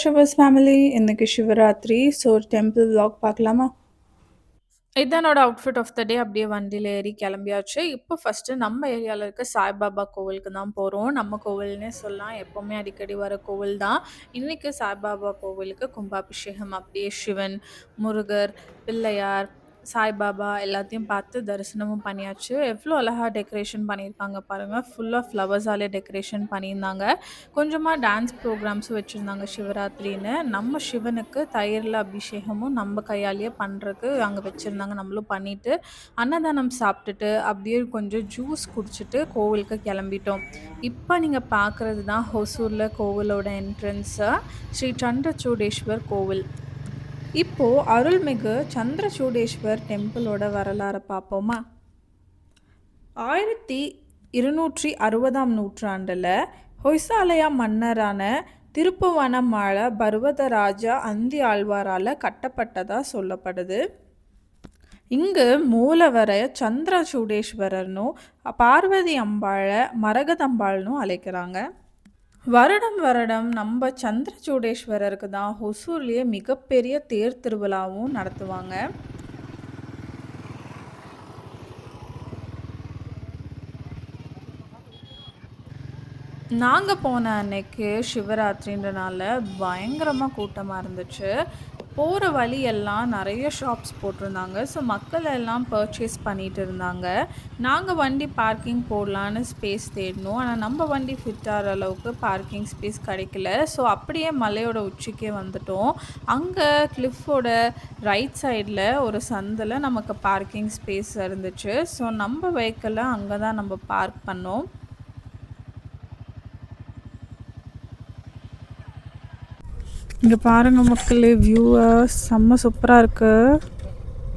ஷிவஸ் family இன்னைக்கு Shivaratri. So temple vlog பார்க்கலாமா? இதான் என்னோட அவுட்ஃபிட் ஆஃப் த டே. அப்படியே வண்டியில ஏறி கிளம்பியாச்சு. இப்போ ஃபர்ஸ்ட்டு நம்ம ஏரியால இருக்க சாய்பாபா கோவிலுக்கு தான் போறோம். நம்ம கோவில்னே சொல்லலாம். எப்பவுமே அடிக்கடி வர கோவில் தான். இன்னைக்கு சாய்பாபா கோவிலுக்கு கும்பாபிஷேகம். அப்படியே சிவன், முருகர், பிள்ளையார், சாய்பாபா எல்லாத்தையும் பார்த்து தரிசனமும் பண்ணியாச்சு. எவ்வளோ அழகா டெக்கரேஷன் பண்ணியிருக்காங்க பாருங்க. ஃபுல்லா ஃப்ளவர்ஸாலே டெக்கரேஷன் பண்ணியிருந்தாங்க. கொஞ்சமா டான்ஸ் ப்ரோகிராம்ஸும் வச்சிருந்தாங்க சிவராத்திரின்னு. நம்ம சிவனுக்கு தயிர்ல அபிஷேகமும் நம்ம கையாலேயே பண்றதுக்கு அங்க வச்சிருந்தாங்க. நம்மளும் பண்ணிட்டு, அன்னதானம் சாப்பிட்டுட்டு, அப்படியே கொஞ்சம் ஜூஸ் குடிச்சிட்டு கோவிலுக்கு கிளம்பிட்டோம். இப்ப நீங்க பார்க்குறது தான் ஹொசூர்ல கோவிலோட என்ட்ரன்ஸ. ஸ்ரீ சந்திரசூடேஸ்வர் கோவில். இப்போ அருள்மிகு சந்திரசூடேஸ்வர் டெம்பிளோட வரலாற பார்ப்போமா? 1260ஆம் நூற்றாண்டுல ஹொய்சாலயா மன்னரான திருப்புவனமால பர்வதராஜா அந்தி ஆழ்வாரால கட்டப்பட்டதா சொல்லப்படுது. இங்கு மூலவரை சந்திரசூடேஸ்வரர்னும் பார்வதி அம்பாள மரகதம்பாள்னும் அழைக்கிறாங்க. வருடம் வருடம் நம்ம சந்திரசூடேஸ்வரருக்கு தான் ஹொசூர்லேயே மிகப்பெரிய தேர் திருவிழாவும் நடத்துவாங்க. நாங்கள் போன அன்னைக்கு சிவராத்திரின்றனால பயங்கரமாக கூட்டமாக இருந்துச்சு. போகிற வழியெல்லாம் நிறைய ஷாப்ஸ் போட்டிருந்தாங்க. ஸோ மக்கள் எல்லாம் பர்ச்சேஸ் பண்ணிகிட்டு இருந்தாங்க. நாங்கள் வண்டி பார்க்கிங் போடலான்னு ஸ்பேஸ் தேடினோம். ஆனால் நம்ம வண்டி ஃபிட் ஆகிற அளவுக்கு பார்க்கிங் ஸ்பேஸ் கிடைக்கல. ஸோ அப்படியே மலையோட உச்சிக்கே வந்துட்டோம். அங்கே கிளிஃபோட ரைட் சைடில் ஒரு சந்தில் நமக்கு பார்க்கிங் ஸ்பேஸ் இருந்துச்சு. ஸோ நம்ம வெஹிக்கிளை அங்கே தான் நம்ம பார்க் பண்ணோம். இங்கே பாருங்கள் மக்களே, வியூவர்ஸ் செம்ம சூப்பராக இருக்குது.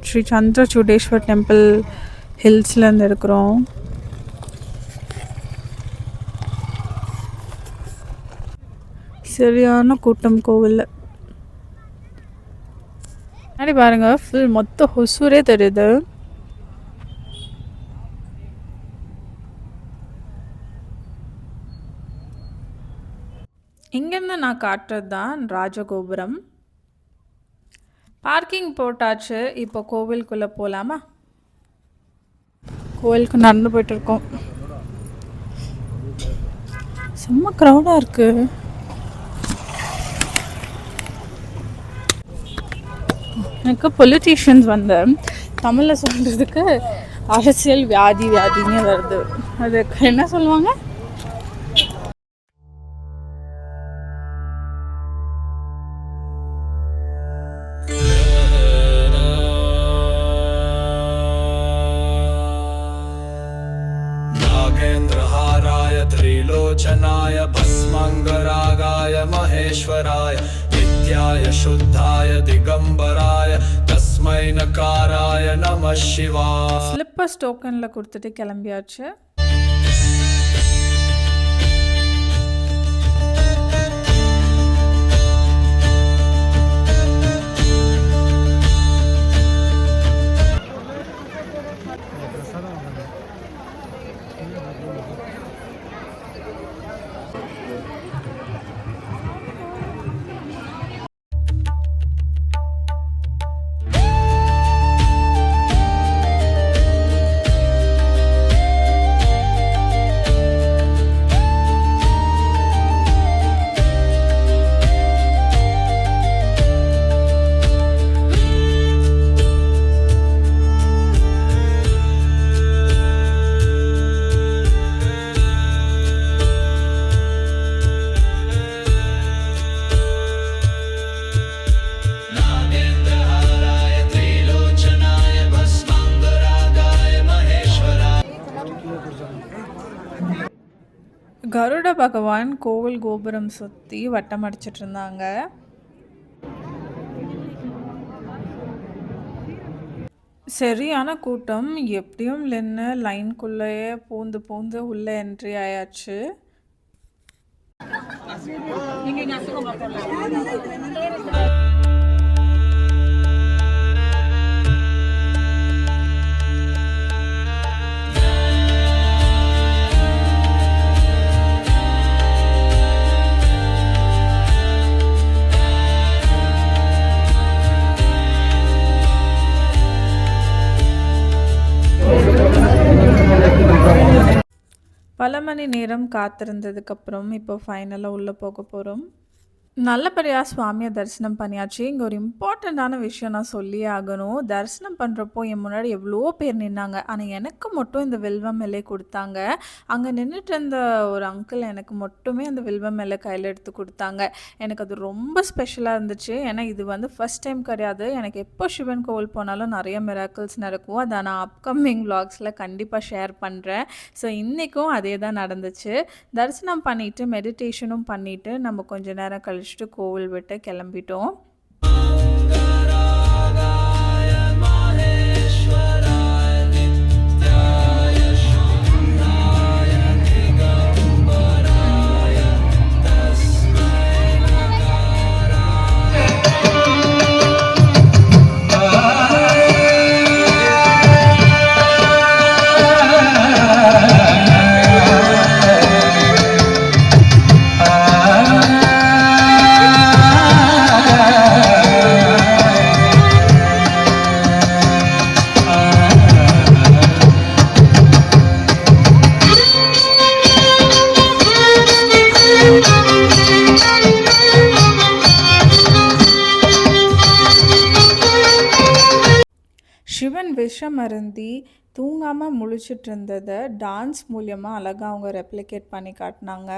ஸ்ரீ சந்திரசூடேஸ்வர் டெம்பிள் ஹில்ஸ்லேருந்து இருக்கிறோம். சரியான கூட்டம் கோவிலில். முன்னாடி பாருங்கள், ஃபுல் மொத்த ஹொசூரே தெரியுது. இங்கேருந்து நான் காட்டுறது தான் ராஜகோபுரம். பார்க்கிங் போட்டாச்சு. இப்போ கோவிலுக்குள்ளே போகலாமா? கோவிலுக்கு நடந்து போயிட்டுருக்கோம். செம்ம க்ரௌடாக இருக்குது. எனக்கு பொலிட்டீஷியன்ஸ் வந்து தமிழில் சொல்கிறதுக்கு அரசியல் வியாதின்னு வருது. அதுக்கு என்ன சொல்லுவாங்க? त्रिलोचनाय भस्मङ्गरागाय महेश्वराय नित्याय शुद्धाय दिगंबराय तस्मै नकाराय नमः शिवाय. ஸ்லிப்பர்ஸ் டோக்கனில் கொடுத்துட்டு கிளம்பியாச்சு. கருட பகவான் கோவில் கோபுரம் சுற்றி வட்டம் அடிச்சிட்டு இருந்தாங்க. சரியான கூட்டம். எப்படியும் நின்று லைன்குள்ளேயே பூந்து உள்ளே என்ட்ரி ஆயாச்சு. பல மணி நேரம் காத்திருந்ததுக்கப்புறம் இப்போ ஃபைனலா உள்ள போக போறோம். நல்லபடியா சுவாமிய தரிசனம் பண்ணியாச்சு. இங்க ஒரு இம்பார்ட்டன்ட்டான விஷயம் நான் சொல்லியே ஆகணும். தரிசனம் பண்றப்போ என் முன்னாடி எவ்வளோ பேர் நின்னாங்க. ஆனா எனக்கு மட்டும் இந்த வில்வம் இலை குடுத்தாங்க. அங்க நின்னுட்டு இருந்த ஒரு அங்கிள் எனக்கு மட்டுமே அந்த வில்வம் இலை கையில எடுத்து குடுத்தாங்க. எனக்கு அது ரொம்ப ஸ்பெஷலா இருந்துச்சு. ஏன்னா இது வந்து ஃபர்ஸ்ட் டைம் கிடையாது. எனக்கு எப்போ சிவன் கோவில் போனாலும் நெறைய மிராக்கிள்ஸ் நடக்கும். அத நான் அப்கமிங் விளாக்ஸ்ல கண்டிப்பா ஷேர் பண்றேன். ஸோ இன்னைக்கும் அதே தான் நடந்துச்சு. தரிசனம் பண்ணிட்டு, மெடிடேஷனும் பண்ணிட்டு, நம்ம கொஞ்ச நேரம் கழிச்சுட்டு கோவில் விட்டு கிளம்பிட்டோம். சிவன் விஷம் அருந்தி தூங்காம முழிச்சிட்டு இருந்தத டான்ஸ் மூலியமா அழகா அவங்க ரெப்ளிகேட் பண்ணி காட்டுனாங்க.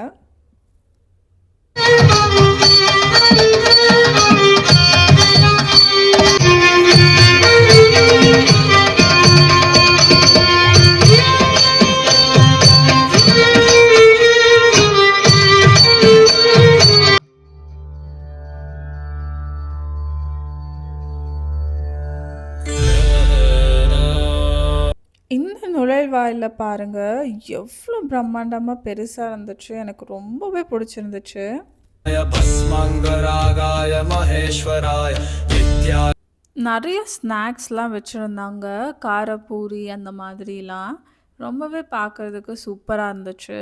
இந்த நுழைவாயில பாருங்க, எவ்ளோ பிரம்மாண்டமா பெருசா இருந்துச்சு. எனக்கு ரொம்பவே பிடிச்சிருந்துச்சு. भस्माङ्गरागाय महेश्वराय विद्या நெறைய ஸ்நாக்ஸ்லாம் வச்சிருந்தாங்க. காரப்பூரி அந்த மாதிரிலாம். ரொம்பவே பார்க்கறதுக்கு சூப்பரா இருந்துச்சு.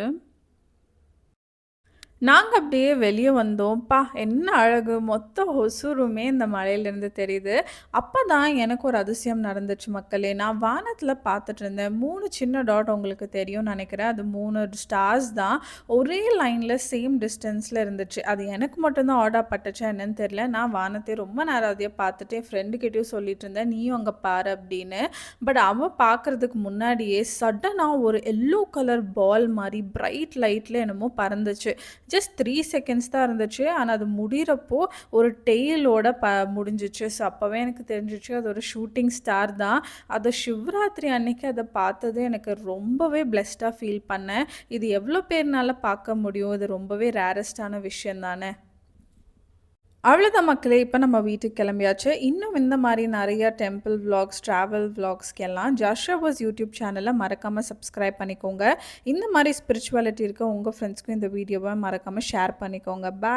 நாங்க அப்படியே வெளிய வந்தோம். "ப்பா! என்ன அழகு! மொத்த ஒசூருமே இந்த மலையிலேருந்து தெரியுது." அப்பதான் எனக்கு ஒரு அதிசயம் நடந்துச்சு மக்களே. நான் வானத்தில பார்த்துட்டுருந்தேன். 3 சின்ன டாட் உங்களுக்கு தெரியும்னு நெனைக்கிறேன். அது 3 ஸ்டார்ஸ் தான். ஒரே லைன்ல சேம் டிஸ்டன்ஸ்ல இருந்துச்சு. அது எனக்கு மட்டும் தான் ஆடா பட்டுச்சா என்னன்னு தெரியல. நான் வானத்தையே ரொம்ப நேரம் அதையே பார்த்துட்டு என் ஃப்ரெண்டு கிட்டயும் சொல்லிட்டுருந்தேன். "நீயும் அங்க பாரு" அப்படின்னு. பட் அவ பார்க்கறதுக்கு முன்னாடியே சடனா ஒரு எல்லோ கலர் பால் மாரி பிரைட் லைட்ல என்னமோ பறந்துச்சு. ஜஸ்ட் 3 செகண்ட்ஸ் தான் இருந்துச்சு. ஆனா அது முடியிறப்போ ஒரு டெய்லோட முடிஞ்சிச்சு. ஸோ அப்பவே எனக்கு தெரிஞ்சிச்சு அது ஒரு ஷூட்டிங் ஸ்டார் தான். அது சிவராத்திரி அன்னைக்கு அத பார்த்தது எனக்கு ரொம்பவே பிளெஸ்ட்டா ஃபீல் பண்ணேன். இது எவ்வளோ பேர்னால பார்க்க முடியும்? இது ரொம்பவே ரேரஸ்ட்டான விஷயம் தானே! அவ்வளோதான் மக்களே! இப்ப நம்ம வீட்டுக்கு கிளம்பியாச்சு. இன்னும் இந்த மாரி நெறைய டெம்பிள் விளாக்ஸ், டிராவல் விளாக்ஸ்க்கெல்லாம் ஜாஷுவாஸ் யூடியூப் சேனல மறக்காம சப்ஸ்கிரைப் பண்ணிக்கோங்க. இந்த மாரி ஸ்பிரிச்சுவாலிட்டி இருக்க உங்க ஃப்ரெண்ட்ஸ்க்கும் இந்த வீடியோவ மறக்காம ஷேர் பண்ணிக்கோங்க. பாய்.